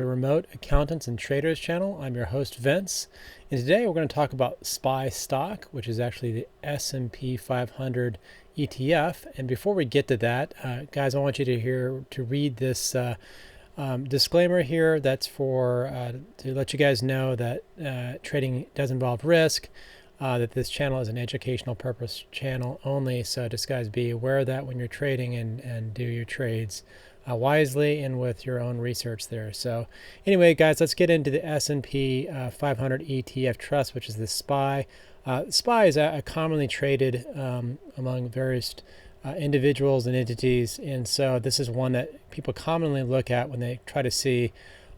The Remote Accountants and Traders channel. I'm your host Vince, and today we're going to talk about SPY stock, which is actually the S&P 500 ETF. And before we get to that, guys, I want you to read this disclaimer here. That's for to let you guys know that trading does involve risk. That this channel is an educational purpose channel only. So just guys, be aware of that when you're trading and do your trades wisely and with your own research there. So anyway, guys, let's get into the S&P 500 ETF Trust, which is the SPY. SPY is a commonly traded among various individuals and entities, and so this is one that people commonly look at when they try to see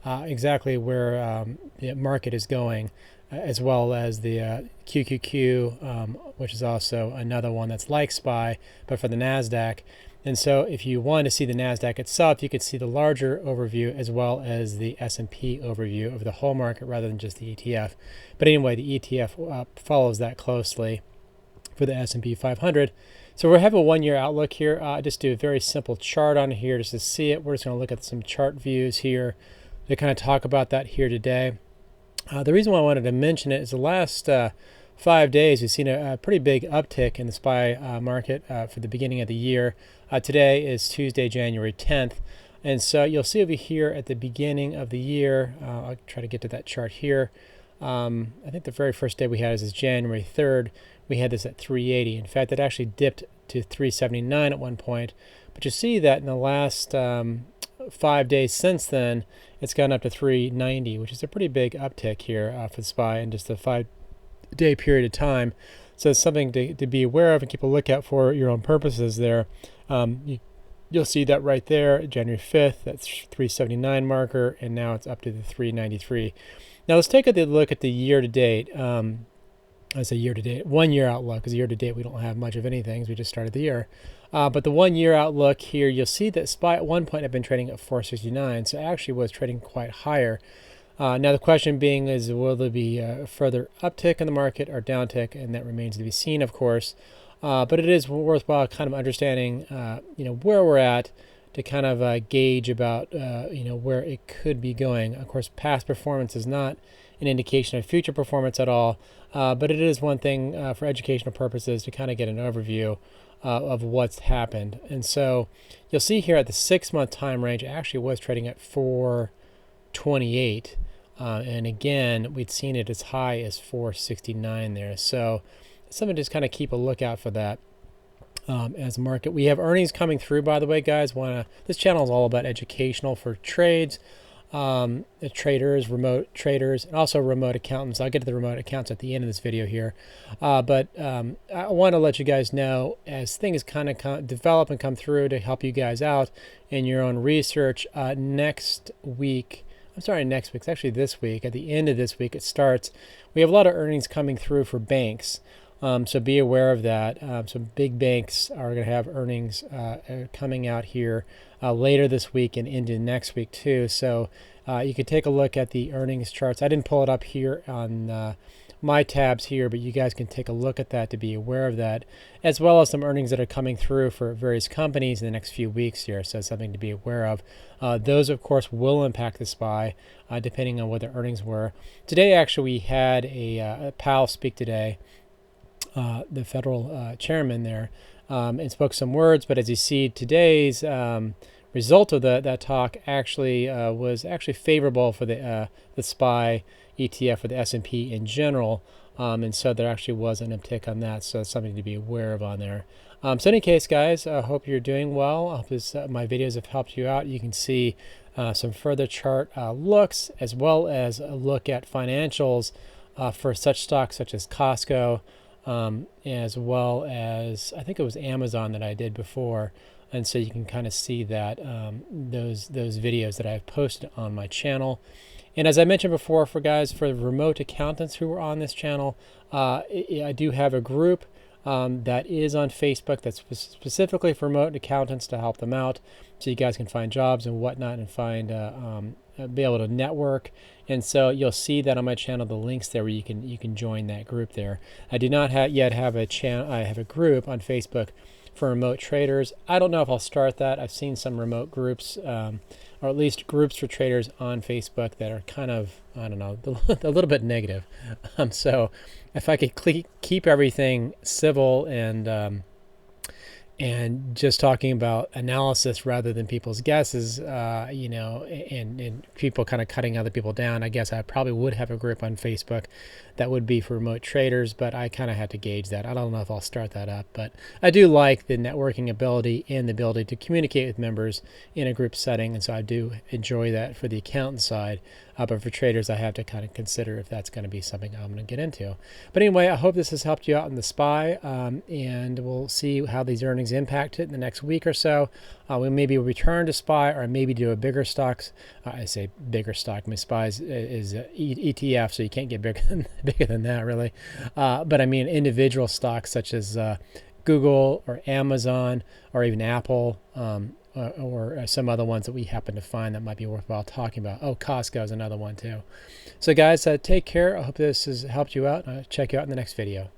exactly where the market is going, as well as the QQQ, which is also another one that's like SPY, but for the NASDAQ. And so if you want to see the NASDAQ itself, you could see the larger overview as well as the S&P overview of the whole market rather than just the ETF. But anyway, the ETF follows that closely for the S&P 500. So we have a one-year outlook here. I just do a very simple chart on here just to see it. We're just going to look at some chart views here to kind of talk about that here today. The reason why I wanted to mention it is the last 5 days, we've seen a pretty big uptick in the SPY market for the beginning of the year. Today is Tuesday, January 10th. And so you'll see over here at the beginning of the year, I'll try to get to that chart here. I think the very first day we had is January 3rd. We had this at 380. In fact, it actually dipped to 379 at one point. But you see that in the last 5 days since then, it's gone up to 390, which is a pretty big uptick here for the SPY in just a 5-day period of time. So it's something to be aware of and keep a lookout for your own purposes there. You'll see that right there, January 5th, that's 379 marker, and now it's up to the 393. Now let's take a look at the year-to-date. I say year-to-date, 1 year outlook, because year-to-date we don't have much of anything, we just started the year. But the 1 year outlook here, you'll see that SPY at one point had been trading at 469, so it actually was trading quite higher. Now the question being is, will there be a further uptick in the market or downtick? And that remains to be seen, of course. But it is worthwhile kind of understanding, where we're at to kind of gauge about, where it could be going. Of course, past performance is not an indication of future performance at all, but it is one thing for educational purposes to kind of get an overview of what's happened. And so you'll see here at the 6-month time range, it actually was trading at 428. And again, we'd seen it as high as 469 there. So it's something to just kind of keep a lookout for that as a market. We have earnings coming through, by the way, guys. This channel is all about educational for trades, traders, remote traders, and also remote accountants. I'll get to the remote accountants at the end of this video here. But I want to let you guys know as things kind of develop and come through to help you guys out in your own research. Next week, it's actually this week. At the end of this week, it starts. We have a lot of earnings coming through for banks. So be aware of that. Some big banks are going to have earnings coming out here later this week and into next week too. So you can take a look at the earnings charts. I didn't pull it up here on my tabs here, but you guys can take a look at that to be aware of that, as well as some earnings that are coming through for various companies in the next few weeks here. So something to be aware of. Those, of course, will impact the SPY depending on what the earnings were. Today, actually, we had a Powell speak today. The federal chairman there, and spoke some words, but as you see, today's result of that talk actually was actually favorable for the SPY ETF for the S&P in general, and so there actually was an uptick on that, so it's something to be aware of on there. So in any case, guys, I hope you're doing well. I hope my videos have helped you out. You can see some further chart looks, as well as a look at financials for such stocks such as Costco, as well as I think it was Amazon that I did before, and so you can kind of see that those videos that I've posted on my channel. And as I mentioned before, for remote accountants who are on this channel, I do have a group that is on Facebook that's specifically for remote accountants to help them out, so you guys can find jobs and whatnot and find be able to network. And so you'll see that on my channel, the links there where you can join that group there. I do not yet have a channel. I have a group on Facebook for remote traders. I don't know if I'll start that. I've seen some remote groups or at least groups for traders on Facebook that are kind of, I don't know, a little bit negative. So if I could keep everything civil and just talking about analysis rather than people's guesses, and people kind of cutting other people down, I guess I probably would have a group on Facebook that would be for remote traders, but I kind of had to gauge that. I don't know if I'll start that up, but I do like the networking ability and the ability to communicate with members in a group setting, and so I do enjoy that for the accountant side. But for traders, I have to kind of consider if that's going to be something I'm going to get into. But anyway, I hope this has helped you out in the SPY, and we'll see how these earnings impact it in the next week or so. We maybe return to SPY or maybe do a bigger stocks. I say bigger stock. My SPY is ETF, so you can't get bigger than that, really. But I mean individual stocks such as Google or Amazon or even Apple, or some other ones that we happen to find that might be worthwhile talking about. Oh, Costco is another one too. So guys, take care. I hope this has helped you out. I'll check you out in the next video.